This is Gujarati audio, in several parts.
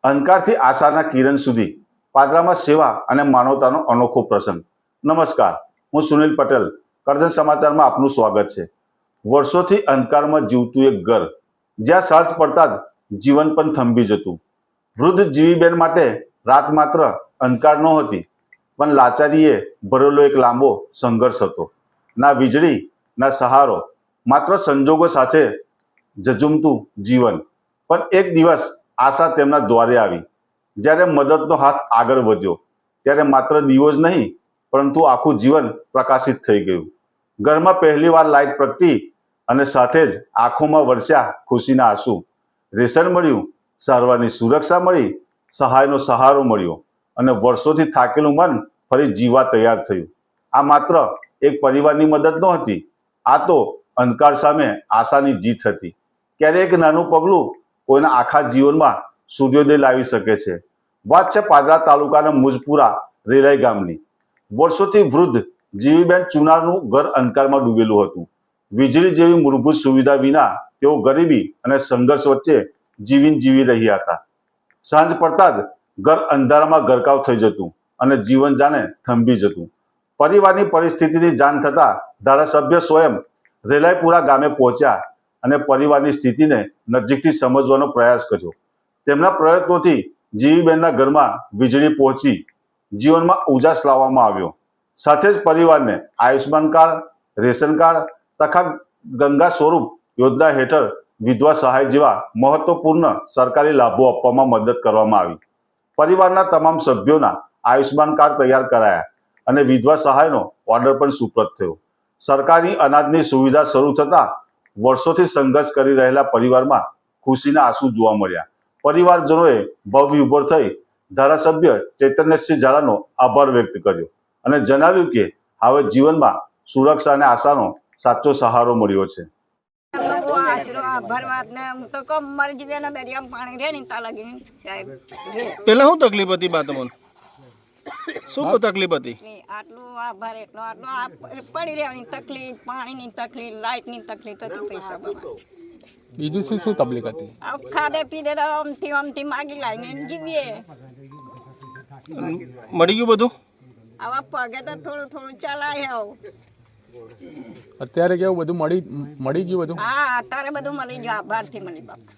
અંધકારથી આશાના કિરણ સુધી પાદરામાં સેવા અને માનવતાનો અનોખો પ્રસંગ. નમસ્કાર, હું સુનિલ પટેલ. કરજણ સમાચારમાં આપનું સ્વાગત છે. વર્ષોથી અંધકારમાં જીવતું એક ઘર, જ્યાં સાંજ પડતા જ જીવન પણ થંભી જતું. વૃદ્ધ જીવીબેન માટે રાત માત્ર અંધકાર નહોતી, પણ લાચારીએ ભરેલો એક લાંબો સંઘર્ષ હતો. ના વીજળી, ના સહારો, માત્ર સંજોગો સાથે ઝઝુમતું જીવન. પણ એક દિવસ આશા તેમના દ્વારે આવી. જ્યારે મદદનો હાથ આગળ વધ્યો, ત્યારે માત્ર દીવો જ નહીં, પરંતુ આખું જીવન પ્રકાશિત થઈ ગયું. ઘરમાં પહેલીવાર લાઇટ પ્રગટી અને સાથે જ આંખોમાં વરસ્યા ખુશીના આંસુ. રેશન મળ્યું, સારવારની સુરક્ષા મળી, સહાયનો સહારો મળ્યો અને વર્ષોથી થાકેલું મન ફરી જીવવા તૈયાર થયું. આ માત્ર એક પરિવારની મદદ નહોતી, આ તો અંધકાર સામે આશાની જીત હતી. ક્યારેક નાનું પગલું કોઈના આખા જીવનમાં સૂર્યોદય લાવી શકે છે. વાત છે પાદરા તાલુકાના મુજપુરા રેલાઈ ગામની. વર્ષોથી વૃદ્ધ જીવીબેન ચુનારનું ઘર અંધકારમાં ડૂબેલું હતું. વીજળી જેવી મૂળભૂત સુવિધા વિના તેઓ ગરીબી અને સંઘર્ષ વચ્ચે જીવી રહ્યા હતા. સાંજ પડતા જ ઘર અંધારામાં ગરકાવ થઈ જતું અને જીવન જાણે થંભી જતું. પરિવારની પરિસ્થિતિની જાણ થતાં ધારાસભ્ય સ્વયં રેલાઈપુરા ગામે પહોંચ્યા અને પરિવારની સ્થિતિને નજીકથી સમજવાનો પ્રયાસ કર્યો. તેમના પ્રયત્નોથી જીવીબેનના ઘરમાં વીજળી પહોંચી જીવનમાં ઉજાસ લાવવામાં આવ્યો. સાથે જ પરિવારને આયુષ્માન કાર્ડ, રેશન કાર્ડ તથા ગંગા સ્વરૂપ યોજના હેઠળ વિધવા સહાય જેવા મહત્વપૂર્ણ સરકારી લાભો આપવામાં મદદ કરવામાં આવી. પરિવારના તમામ સભ્યોના આયુષ્માન કાર્ડ તૈયાર કરાયા અને વિધવા સહાયનો ઓર્ડર પણ સુપ્રત થયો. સરકારી અનાજની સુવિધા શરૂ થતાં વર્ષોથી સંઘર્ષ કરી રહેલા પરિવારમાં ખુશીના આંસુ જોવા મળ્યા. પરિવારજનોએ ભવ્ય ઉભો થઈ ધારાસભ્ય ચૈતન્યસિંહ ઝાલાનો આભાર વ્યક્ત કર્યો અને જણાવ્યું કે હવે જીવનમાં સુરક્ષા અને આશાનો સાચો સહારો મળ્યો છે. પેલા શું તકલીફ હતી બા તમને? શું તકલીફ હતી? આટલું આભાર એટલો પડી રહેવાની તકલીફ, પાણીની તકલીફ, લાઇટની તકલીફ હતી, પૈસા બીજું શું શું તકલીફ હતી? ખાધે પીધે તો અમથી માગી લાવીને જીવીએ. મળી ગયું બધું? આવા પગે તો થોડું ચલાય આવું. અત્યારે કેવું બધું મળી ગયું બધું? હા, અત્યારે બધું મળી ગયું, આભારથી મળી બાપા.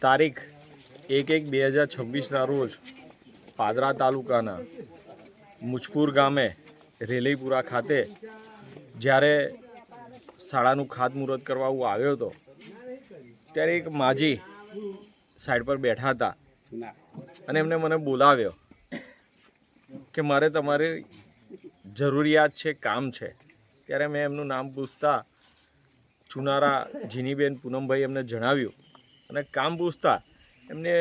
તારીખ 1/1/2026ના રોજ પાદરા તાલુકાના મુજપુર ગામે રેલઈપુરા ખાતે જ્યારે શાળાનું ખાતમુહૂર્ત કરવા હું આવ્યો હતો, ત્યારે એક માજી સાઈડ પર બેઠા હતા અને એમને મને બોલાવ્યો કે મારે તમારી જરૂરિયાત છે, કામ છે. ત્યારે મેં એમનું નામ પૂછતા ચુનારા જીનીબેન પૂનમભાઈ એમને જણાવ્યું અને કામ પૂછતા એમને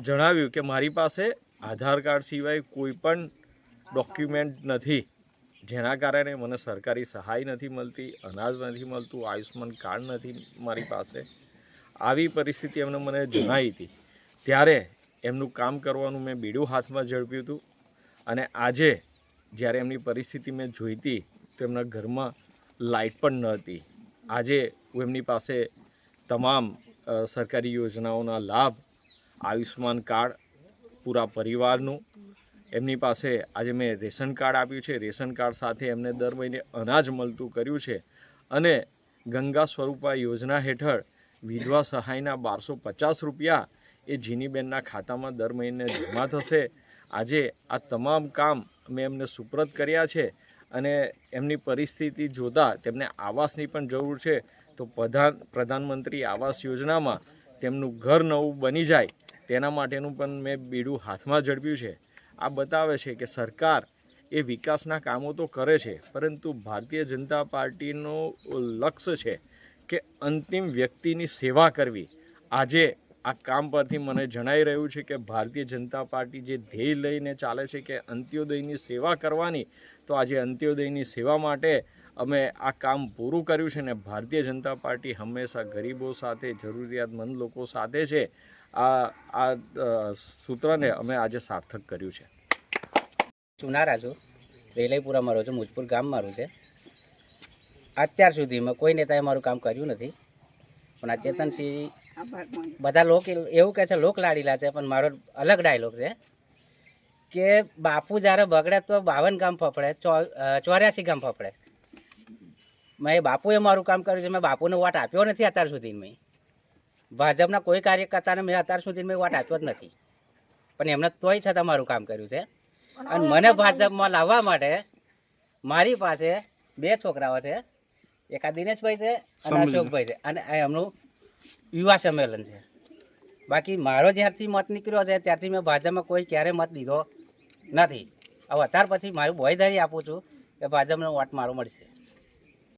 જણાવ્યું કે મારી પાસે આધાર કાર્ડ સિવાય કોઈ પણ ડોક્યુમેન્ટ નથી, જેના કારણે મને સરકારી સહાય નથી મળતી, અનાજ નથી મળતું, આયુષ્માન કાર્ડ નથી મારી પાસે. આવી પરિસ્થિતિ એમને મને જણાવી હતી. ત્યારે એમનું કામ કરવાનું મેં બીડું હાથમાં ઝડપ્યું હતું અને આજે જ્યારે એમની પરિસ્થિતિ મેં જોઈ હતી તો એમના ઘરમાં લાઇટ પણ ન હતી. આજે હું એમની પાસે તમામ સરકારી યોજનાઓના લાભ, આયુષ્માન કાર્ડ પૂરા પરિવારનું, એમની પાસે આજે મેં રેશન કાર્ડ આપ્યું છે. રેશન કાર્ડ સાથે એમને દર મહિને અનાજ મળતું કર્યું છે અને ગંગા સ્વરૂપા યોજના હેઠળ વિધવા સહાયના 1250 રૂપિયા એ જીનીબેનના ખાતામાં દર મહિને જમા થશે. આજે આ તમામ કામ મેં એમને સુપ્રત કર્યા છે અને એમની પરિસ્થિતિ જોતાં તેમને આવાસની પણ જરૂર છે, તો પ્રધાનમંત્રી આવાસ યોજનામાં તેમનું ઘર નવું બની જાય તેના માટેનું પણ મેં બીડું હાથમાં ઝડપ્યું છે. આ બતાવે છે કે સરકાર એ વિકાસના કામો તો કરે છે, પરંતુ ભારતીય જનતા પાર્ટીનો લક્ષ્ય છે કે અંતિમ વ્યક્તિની સેવા કરવી. આજે આ કામ પરથી મને જણાઈ રહ્યું છે કે ભારતીય જનતા પાર્ટી જે ધ્યેય લઈને ચાલે છે કે અંત્યોદયની સેવા કરવાની, તો આજે અંત્યોદયની સેવા માટે અમે આ કામ પૂરું કર્યું છે અને ભારતીય જનતા પાર્ટી હંમેશા ગરીબો સાથે, જરૂરિયાતમંદ લોકો સાથે છે. આ સૂત્રને અમે આજે સાર્થક કર્યું છે. ચુનારા છું, રેલઈપુરામાં રહું છું, મુજપુર ગામ મારું છે. અત્યાર સુધીમાં કોઈ નેતાએ મારું કામ કર્યું નથી, પણ આ ચેતનસિંહ આભાર માનું. બધા લોક એવું કહે છે લોક લાડીલા છે, પણ મારો અલગ ડાયલોગ છે કે બાપુ જ્યારે બગડે તો 52 ગામ ફફડે, 84 ગામ ફફડે. મેં બાપુએ મારું કામ કર્યું છે, મેં બાપુને વોટ આપ્યો નથી અત્યાર સુધી. મેં ભાજપના કોઈ કાર્યકર્તાને મેં અત્યાર સુધી મેં વોટ આપ્યો જ નથી, પણ એમને તોય છતાં મારું કામ કર્યું છે. અને મને ભાજપમાં લાવવા માટે મારી પાસે 2 છોકરાઓ છે, એક આ દિનેશભાઈ છે અને અશોકભાઈ છે, અને આ એમનું યુવા સંમેલન છે. બાકી મારો જ્યારથી મત નીકળ્યો છે ત્યારથી મેં ભાજપમાં કોઈ ક્યારે મત દીધો નથી. હવે અત્યાર પછી મારું બોયધારી આપું છું કે ભાજપનો વોટ મારો મળશે.